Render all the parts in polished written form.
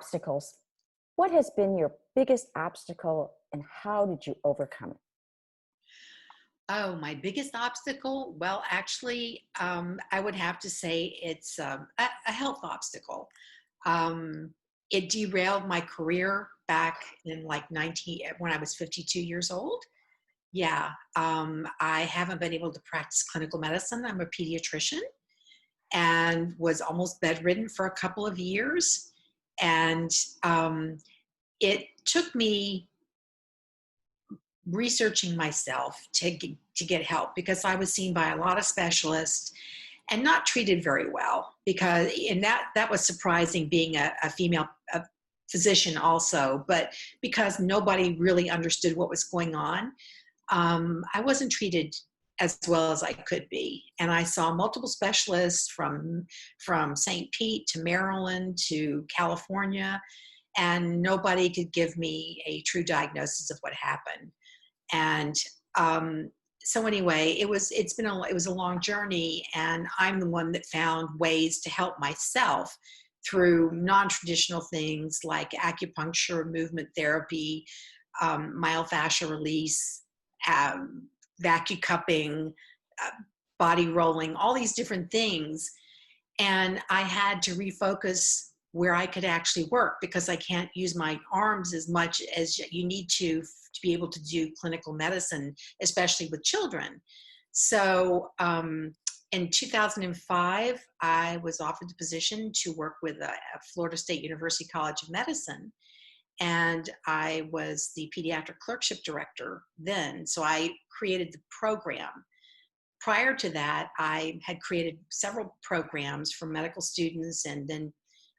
obstacles. What has been your biggest obstacle and how did you overcome it? Oh, my biggest obstacle? Well, actually, I would have to say it's a health obstacle. Um, it derailed my career back in like 19, when I was 52 years old. Yeah, I haven't been able to practice clinical medicine. I'm a pediatrician and was almost bedridden for a couple of years. And it took me researching myself to get help because I was seen by a lot of specialists and not treated very well because and that was surprising being a female physician also, but because nobody really understood what was going on, I wasn't treated as well as I could be. And I saw multiple specialists from St. Pete to Maryland to California, and nobody could give me a true diagnosis of what happened. And so anyway, it was a long journey, and I'm the one that found ways to help myself through non-traditional things like acupuncture, movement therapy, myofascial release, vacuum cupping, uh, body rolling, all these different things. And I had to refocus where I could actually work because I can't use my arms as much as you need to be able to do clinical medicine, especially with children. So in 2005, I was offered the position to work with Florida State University College of Medicine. And I was the pediatric clerkship director then. So I created the program. Prior to that, I had created several programs for medical students and then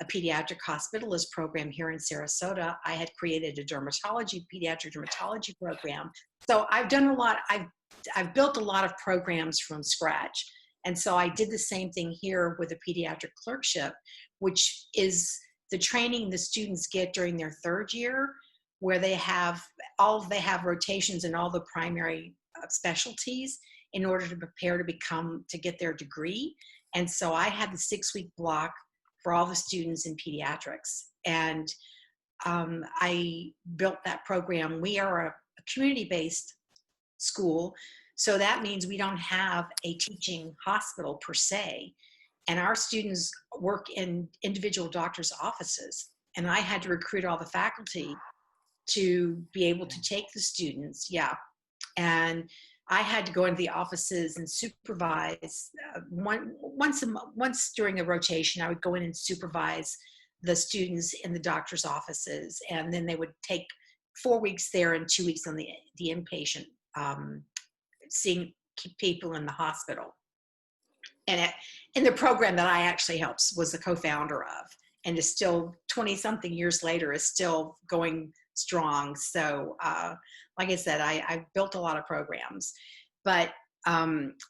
a pediatric hospitalist program here in Sarasota. I had created a pediatric dermatology program. So I've done a lot. I've built a lot of programs from scratch. And so I did the same thing here with a pediatric clerkship, which is the training the students get during their third year, where they have rotations in all the primary specialties in order to prepare to get their degree. And so I had the 6-week block for all the students in pediatrics. And I built that program. We are a community-based school, so that means we don't have a teaching hospital per se. And our students work in individual doctors' offices. And I had to recruit all the faculty to be able to take the students. Yeah. And I had to go into the offices and supervise. Once during a rotation, I would go in and supervise the students in the doctor's offices. And then they would take 4 weeks there and 2 weeks on the inpatient, seeing people in the hospital. And in the program that I actually helped was the co-founder of, and is still 20 something years later is still going strong. So like I said, I built a lot of programs, but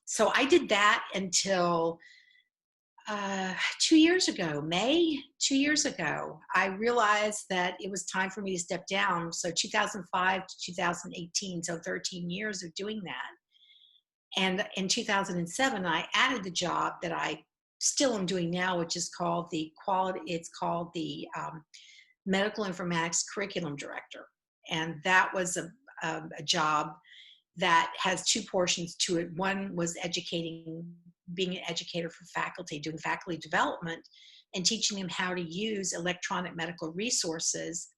so I did that until 2 years ago, May 2 years ago, I realized that it was time for me to step down. So 2005 to 2018, so 13 years of doing that. And in 2007, I added the job that I still am doing now, which is called the Medical Informatics Curriculum Director. And that was a job that has two portions to it. One was being an educator for faculty, doing faculty development and teaching them how to use electronic medical resources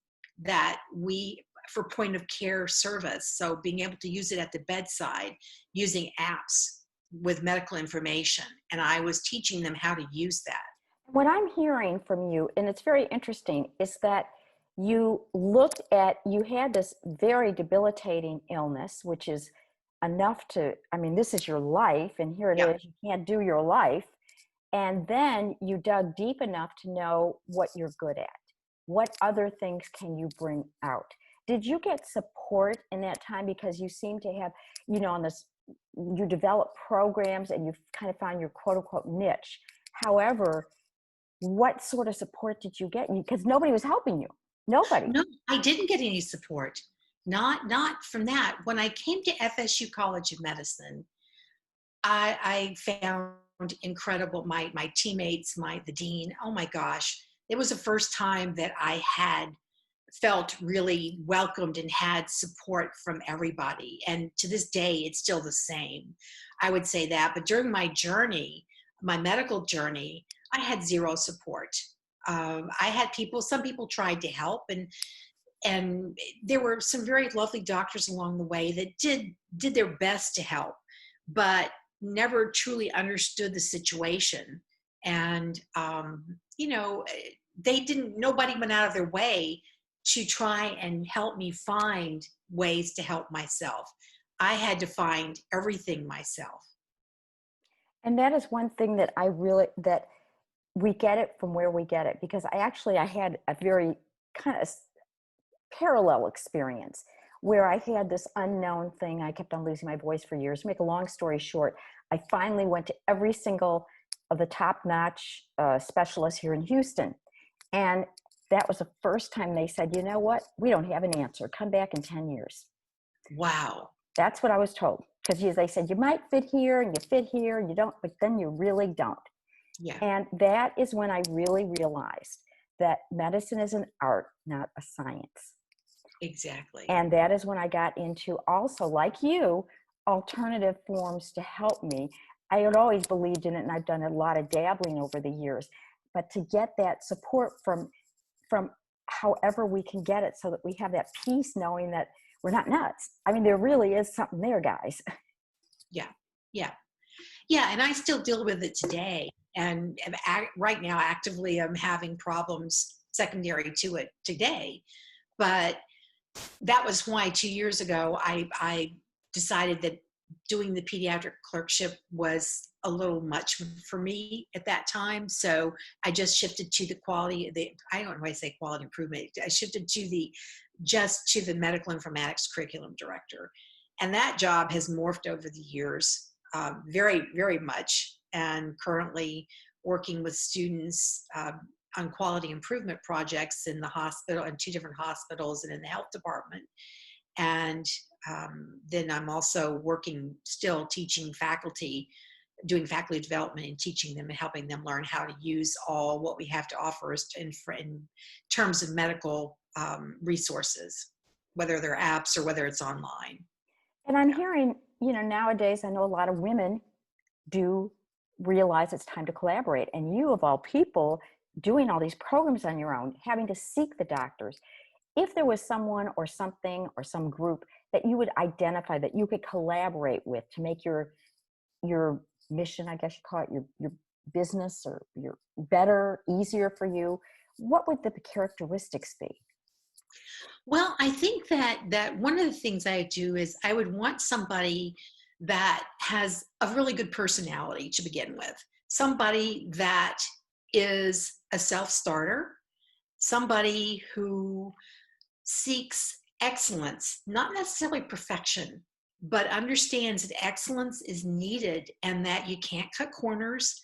for point of care service. So being able to use it at the bedside, using apps with medical information. And I was teaching them how to use that. What I'm hearing from you, and it's very interesting, is that you had this very debilitating illness, which is enough this is your life, and here it is, you can't do your life. And then you dug deep enough to know what you're good at. What other things can you bring out? Did you get support in that time? Because you seem to have, you develop programs and you've kind of found your quote unquote niche. However, what sort of support did you get? Because nobody was helping you. Nobody. No, I didn't get any support. Not from that. When I came to FSU College of Medicine, I found incredible, my teammates, the dean, oh my gosh, it was the first time that I had felt really welcomed and had support from everybody. And to this day, it's still the same. I would say that. But during my journey, my medical journey, I had zero support. I had some people tried to help, and there were some very lovely doctors along the way that did their best to help, but never truly understood the situation. And nobody went out of their way to try and help me find ways to help myself. I had to find everything myself. And that is one thing that that we get it from where we get it, because I had a very kind of parallel experience where I had this unknown thing. I kept on losing my voice for years. To make a long story short, I finally went to every single of the top-notch specialists here in Houston. And that was the first time they said, you know what? We don't have an answer. Come back in 10 years. Wow. That's what I was told. Because they said, you might fit here and you fit here and you don't, but then you really don't. Yeah. And that is when I really realized that medicine is an art, not a science. Exactly. And that is when I got into also, like you, alternative forms to help me. I had always believed in it, and I've done a lot of dabbling over the years. But to get that support from however we can get it, so that we have that peace knowing that we're not nuts. I mean, there really is something there, guys. Yeah. And I still deal with it today. And right now, actively, I'm having problems secondary to it today. But that was why 2 years ago, I decided that doing the pediatric clerkship was a little much for me at that time. So I just shifted to I don't know why I say quality improvement. I shifted to the medical informatics curriculum director. And that job has morphed over the years very, very much. And currently working with students on quality improvement projects in the hospital, in 2 different hospitals and in the health department. And then I'm also still teaching faculty, doing faculty development and teaching them and helping them learn how to use all what we have to offer in terms of medical resources, whether they're apps or whether it's online. And I'm hearing, nowadays, I know a lot of women do realize it's time to collaborate. And you, of all people, doing all these programs on your own, having to seek the doctors. If there was someone or something or some group that you would identify that you could collaborate with to make your mission, I guess you call it, your business or your better, easier for you, what would the characteristics be? Well, I think that one of the things I do is I would want somebody that has a really good personality to begin with, somebody that is a self-starter, somebody who seeks excellence, not necessarily perfection, but understands that excellence is needed and that you can't cut corners,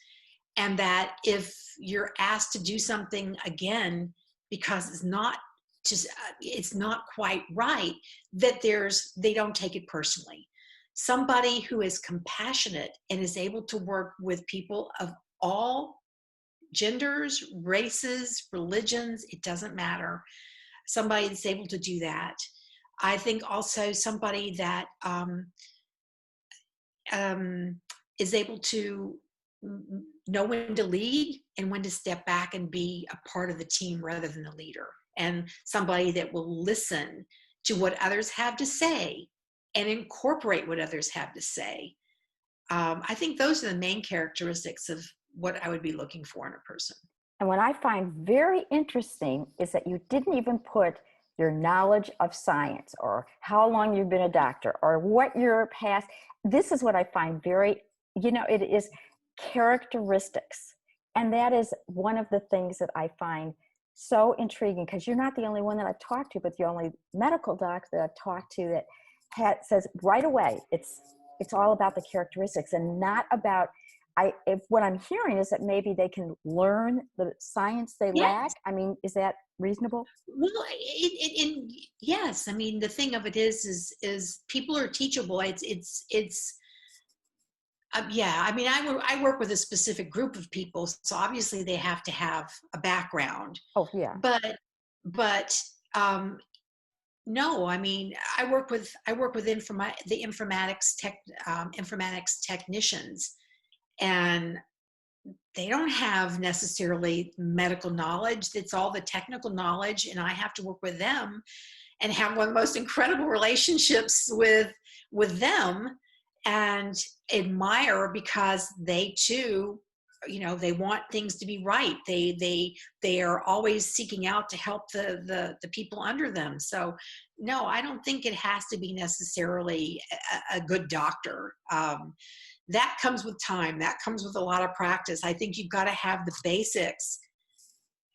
and that if you're asked to do something again because it's not quite right, that they don't take it personally. Somebody who is compassionate and is able to work with people of all genders, races, religions, it doesn't matter. Somebody that's able to do that. I think also somebody that is able to know when to lead and when to step back and be a part of the team rather than the leader. And somebody that will listen to what others have to say and incorporate what others have to say. I think those are the main characteristics of what I would be looking for in a person. And what I find very interesting is that you didn't even put your knowledge of science or how long you've been a doctor or what your past. This is what I find very, it is characteristics. And that is one of the things that I find so intriguing, because you're not the only one that I've talked to, but the only medical doc that I've talked to that says right away, it's all about the characteristics and not about, if what I'm hearing is that maybe they can learn the science they lack. I mean, is that reasonable? Well, yes. I mean, the thing of it is people are teachable. Yeah, I mean, I work with a specific group of people, so obviously they have to have a background. Oh, yeah. But um, no, I mean, I work with the informatics technicians, and they don't have necessarily medical knowledge. It's all the technical knowledge, and I have to work with them and have one of the most incredible relationships with them, and admire, because they too, they want things to be right. They are always seeking out to help the people under them. So no, I don't think it has to be necessarily a good doctor. That comes with time, that comes with a lot of practice. I think you've got to have the basics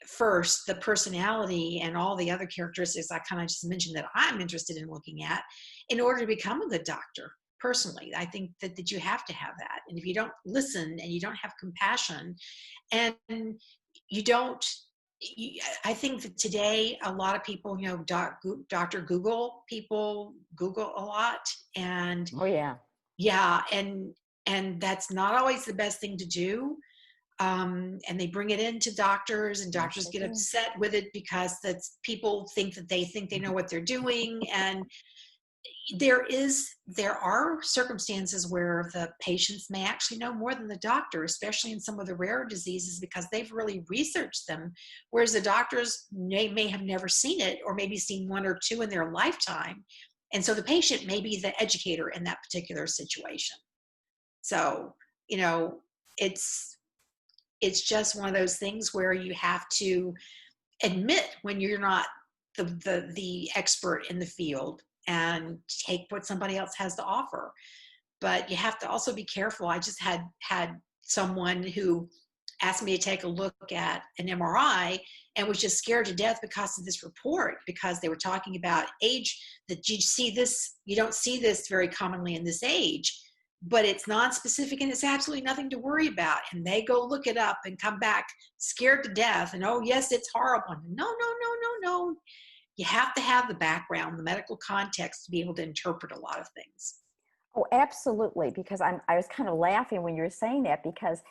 first, the personality and all the other characteristics I kind of just mentioned that I'm interested in looking at, in order to become a good doctor. Personally, I think that you have to have that. And if you don't listen and you don't have compassion, and you don't, I think that today a lot of people, Dr. Google, people Google a lot, and Oh, yeah. yeah, and that's not always the best thing to do. And they bring it into doctors, and Yes, doctors they get do. upset with it because that's people think that they think they know what they're doing. And there are circumstances where the patients may actually know more than the doctor, especially in some of the rare diseases, because they've really researched them, whereas the doctors may have never seen it, or maybe seen one or two in their lifetime. And so the patient may be the educator in that particular situation. So, you know, it's it's just one of those things where you have to admit when you're not the expert in the field, and take what somebody else has to offer. But you have to also be careful. I just had someone who asked me to take a look at an MRI, and was just scared to death because of this report, because they were talking about age, that you don't see this very commonly in this age, but it's non-specific and it's absolutely nothing to worry about. And they go look it up and come back scared to death, and oh yes, it's horrible. No, no, no, no, no. You have to have the background, the medical context, to be able to interpret a lot of things. Oh, absolutely. Because I was kind of laughing when you were saying that, because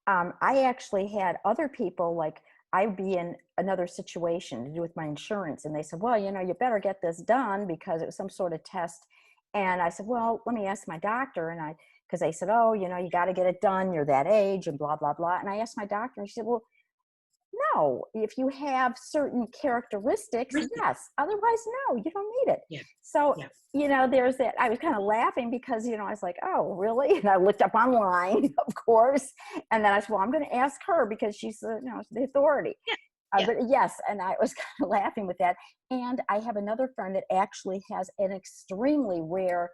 I actually had other people, like I'd be in another situation to do with my insurance, and they said, well, you better get this done because it was some sort of test. And I said, well, let me ask my doctor. Because they said, oh, you got to get it done. You're that age and blah, blah, blah. And I asked my doctor, and she said, well, no, if you have certain characteristics, yes. Otherwise, no, you don't need it. Yeah, So, yeah, there's that. I was kind of laughing because, I was like, oh, really? And I looked up online, of course. And then I said, well, I'm going to ask her because she's the authority. yeah, yeah. But yes, and I was kind of laughing with that. And I have another friend that actually has an extremely rare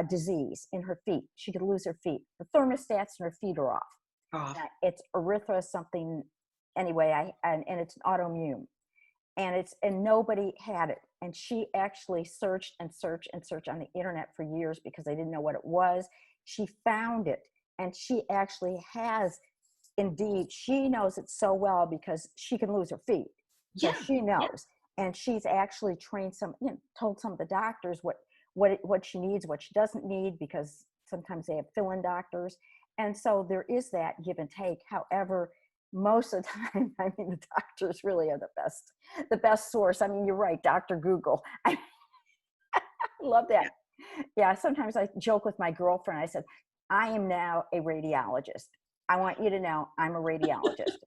disease in her feet. She could lose her feet. The thermostats in her feet are off. Oh, It's erythra something. Anyway, and it's an autoimmune, and nobody had it. And she actually searched and searched and searched on the internet for years because they didn't know what it was. She found it, and she actually has, indeed, she knows it so well because she can lose her feet. So yeah, she yeah, knows, and she's actually trained told some of the doctors what she needs, what she doesn't need, because sometimes they have fill-in doctors. And so there is that give and take. However, most of the time, the doctors really are the best source. You're right, Dr. Google. I love that. yeah, Yeah, sometimes I joke with my girlfriend. I said, I am now a radiologist. I want you to know I'm a radiologist.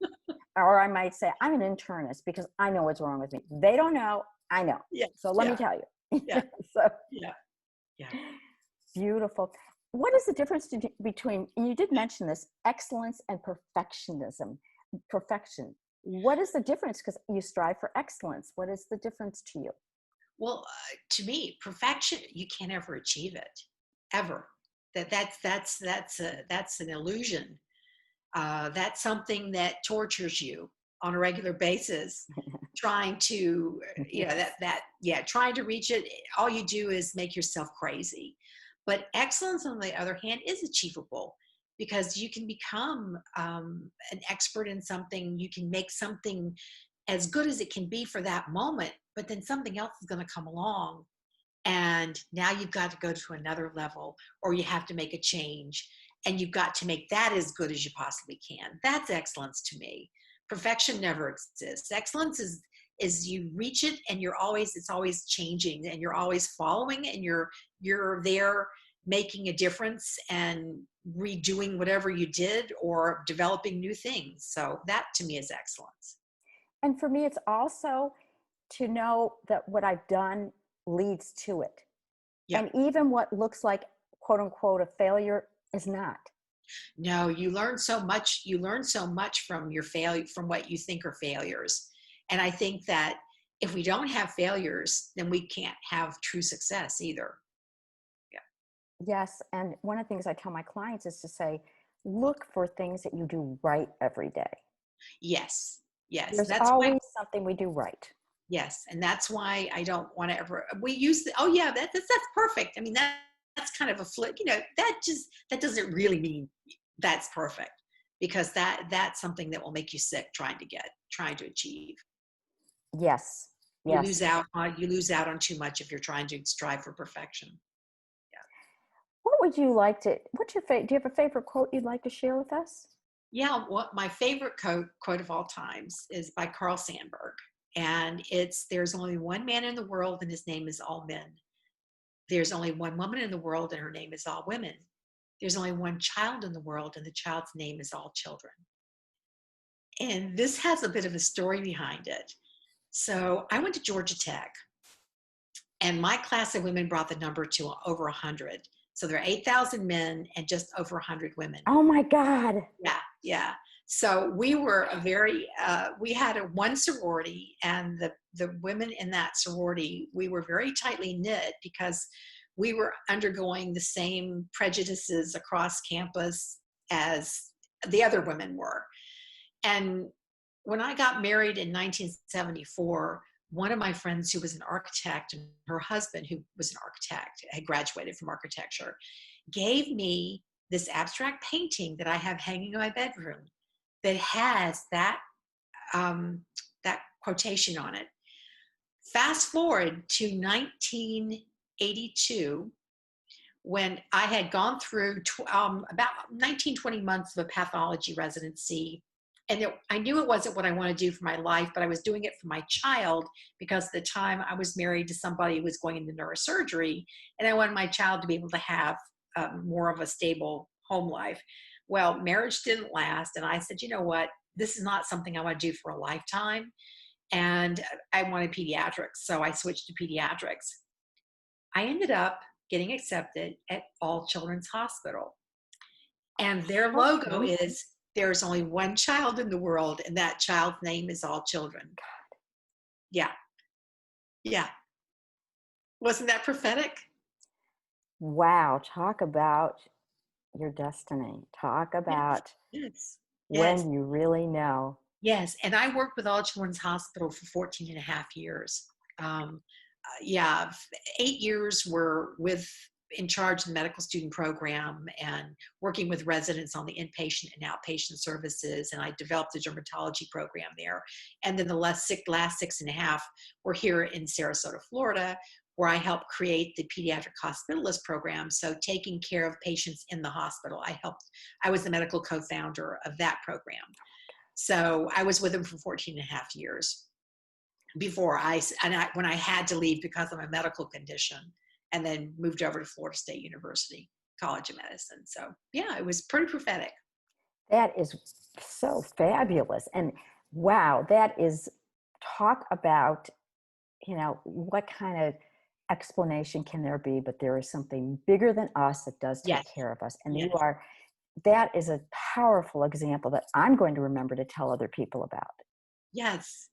Or I might say, I'm an internist because I know what's wrong with me. They don't know, I know. yeah, So let me tell you. yeah, So yeah, yeah. beautiful. What is the difference between, and you did mention this, excellence and perfection? What is the difference? Because you strive for excellence. What is the difference to you? Well, to me, perfection, you can't ever achieve it, ever. That's an illusion. That's something that tortures you on a regular basis, trying to, Yes. trying to reach it. All you do is make yourself crazy. But excellence, on the other hand, is achievable, because you can become an expert in something. You can make something as good as it can be for that moment, but then something else is going to come along, and now you've got to go to another level, or you have to make a change. and you've got to make that as good as you possibly can. That's excellence to me. Perfection never exists. Excellence is you reach it, and it's always changing, and you're always following, and you're there making a difference and redoing whatever you did or developing new things. So that to me is excellence. And for me, it's also to know that what I've done leads to it. Yeah. And even what looks like, quote unquote, a failure is not. No, you learn so much. You learn so much from your failure, from what you think are failures. And I think that if we don't have failures, then we can't have true success either. Yeah. Yes. And one of the things I tell my clients is to say, look for things that you do right every day. Yes. Yes. There's That's why. always something we do right. Yes. And that's why I don't want to ever, we use the, oh yeah, that's perfect. I mean, that's kind of a flip, that doesn't really mean that's perfect, because that's something that will make you sick trying to achieve. Yes. You Yes. lose out on too much if you're trying to strive for perfection. Yeah. What would you like to, do you have a favorite quote you'd like to share with us? Yeah. What my favorite quote of all times is by Carl Sandberg. And there's only one man in the world and his name is all men. There's only one woman in the world and her name is all women. There's only one child in the world and the child's name is all children. And this has a bit of a story behind it. So I went to Georgia Tech, and my class of women brought the number to over 100. So there are 8,000 men and just over 100 women. Oh my God. Yeah, yeah. So we were we had one sorority, and the women in that sorority, we were very tightly knit because we were undergoing the same prejudices across campus as the other women were. And when I got married in 1974, one of my friends who was an architect, and her husband, who was an architect, had graduated from architecture, gave me this abstract painting that I have hanging in my bedroom that has that quotation on it. Fast forward to 1982, when I had gone through about 19, 20 months of a pathology residency. And I knew it wasn't what I wanted to do for my life, but I was doing it for my child, because at the time I was married to somebody who was going into neurosurgery, and I wanted my child to be able to have more of a stable home life. Well, marriage didn't last, and I said, you know what? This is not something I want to do for a lifetime, and I wanted pediatrics, so I switched to pediatrics. I ended up getting accepted at All Children's Hospital, and their logo is, there's only one child in the world, and that child's name is all children. Yeah. Yeah. Wasn't that prophetic? Wow. Talk about your destiny. Talk about Yes. when you really know. Yes. And I worked with All Children's Hospital for 14 and a half years. 8 years were in charge of the medical student program and working with residents on the inpatient and outpatient services. And I developed a dermatology program there. And then the last 6.5 were here in Sarasota, Florida, where I helped create the pediatric hospitalist program. So taking care of patients in the hospital. I was the medical co-founder of that program. So I was with them for 14 and a half years before when I had to leave because of my medical condition, and then moved over to Florida State University College of Medicine. So yeah, it was pretty prophetic. That is so fabulous. And wow, talk about, what kind of explanation can there be, but there is something bigger than us that does take care of us. And that is a powerful example that I'm going to remember to tell other people about. Yes.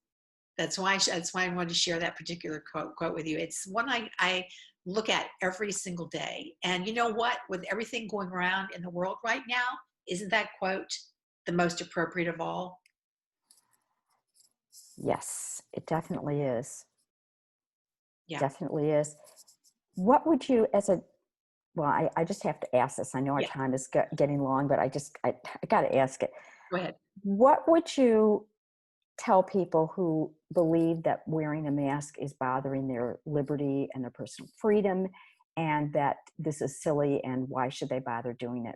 That's why I wanted to share that particular quote with you. It's one I look at every single day. And you know what? With everything going around in the world right now, isn't that quote the most appropriate of all? Yes, it definitely is. Yeah. Definitely is. What would you, I just have to ask this. I know our time is getting long, but I got to ask it. Go ahead. What would you tell people who believe that wearing a mask is bothering their liberty and their personal freedom, and that this is silly, and why should they bother doing it?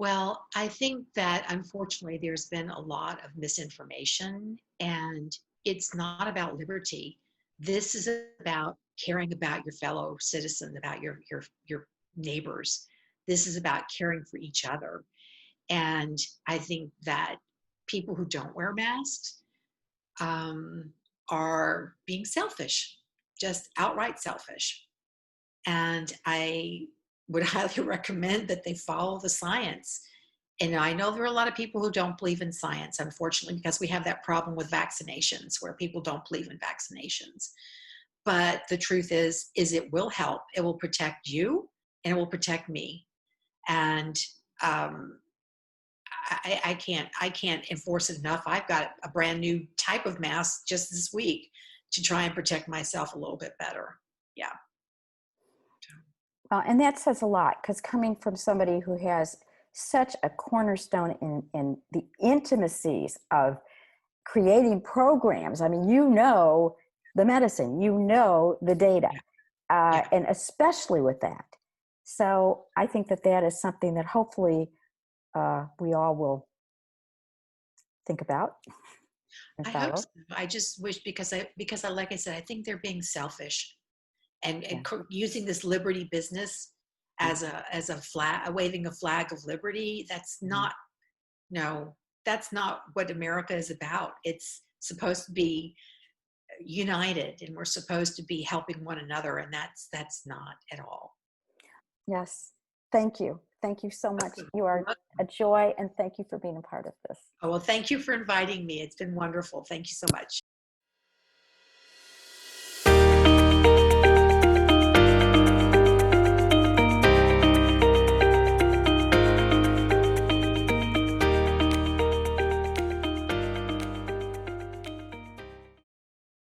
Well, I think that unfortunately there's been a lot of misinformation, and it's not about liberty. This is about caring about your fellow citizens, about your neighbors. This is about caring for each other. And I think that people who don't wear masks um, are being selfish, just outright selfish. And I would highly recommend that they follow the science. And I know there are a lot of people who don't believe in science, unfortunately, because we have that problem with vaccinations where people don't believe in vaccinations. But the truth is it will help. It will protect you and it will protect me. And um, I can't enforce it enough. I've got a brand new type of mask just this week to try and protect myself a little bit better. Yeah. Well, and that says a lot, because coming from somebody who has such a cornerstone in the intimacies of creating programs. I mean, you know the medicine, you know the data, Yeah. Yeah. and especially with that. So I think that that is something that hopefully we all will think about and I hope follow. so. I just wish because I like I said, I think they're being selfish and Yeah. using this liberty business as a flag, a waving a flag of liberty. That's Mhm. not no, that's not what America is about. It's supposed to be united, and we're supposed to be helping one another, and that's not at all. Yes. Thank you. Thank you so much. Welcome. You You're are a welcome. joy, and thank you for being a part of this. Oh, well, thank you for inviting me. It's been wonderful. Thank you so much.